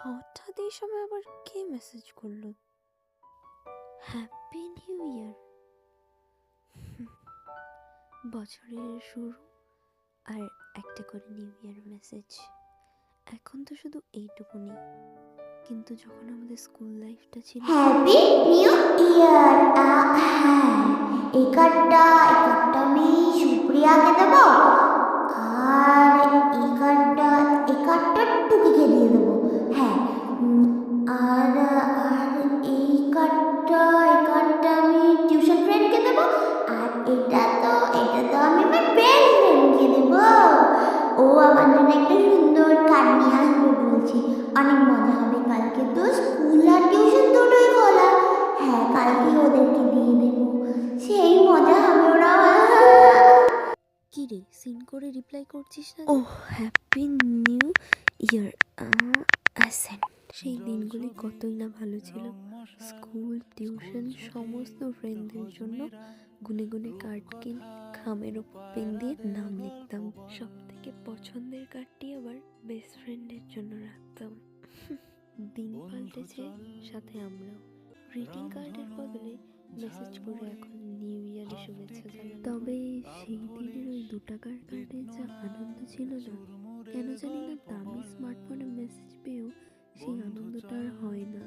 হঠাৎ এই সময় আবার কে মেসেজ করলো? Happy new year. বছরের শুরু আর একটা করে নিউ ইয়ার মেসেজ। এখন তো শুধু এইটুকুনি, কিন্তু যখন আমাদের স্কুল লাইফটা ছিল। Happy new year. হ্যাঁ, এই কার্ডটা আমি সুপ্রিয়াকে দেব, আর এই কার্ডটা টুকিকে দিয়ে দেবো। হ্যাঁ, আর আর এই কার্ডটা আমি টিউশন ফ্রেন্ডকে দেবো, আর এটা তো আমি আমার বেস্ট ফ্রেন্ডকে দেবো। ও আমার জন্য একটা সুন্দর কার্ড নিয়ে আসবে বলছি। অনেক মজা হবে, কালকে তো স্কুল আর টিউশন দুটোই খোলা। হ্যাঁ, কালকে ওদেরকে দিয়ে দেবো, সেই মজা হবে। ওরা কি রে, সিন করে রিপ্লাই করছিস না? ও হ্যাপি নিউ ইয়ার অ্যাসেন্ট। সেই দিনগুলি কতই না ভালো ছিল। স্কুল টিউশন সমস্ত ফ্রেন্ডদের জন্য গুনে গুনে কার্ড কিনে খামের ওপর পেন দিয়ে নাম লিখতাম। সব থেকে পছন্দের কার্ডটি আবার বেস্ট ফ্রেন্ডের জন্য রাখতাম। দিন পাল্টেছে, সাথে আমরাও। গ্রিটিং কার্ডের বদলে মেসেজ করে এখন নিউ ইয়ারের শুভেচ্ছা জানাই। তবে সেই দিনের ওই 2 টাকার কার্ডে যা আনন্দ ছিল না, কেন জানি না দামি স্মার্টফোনে মেসেজ পেয়েও সেই আনন্দটা আর হয় না।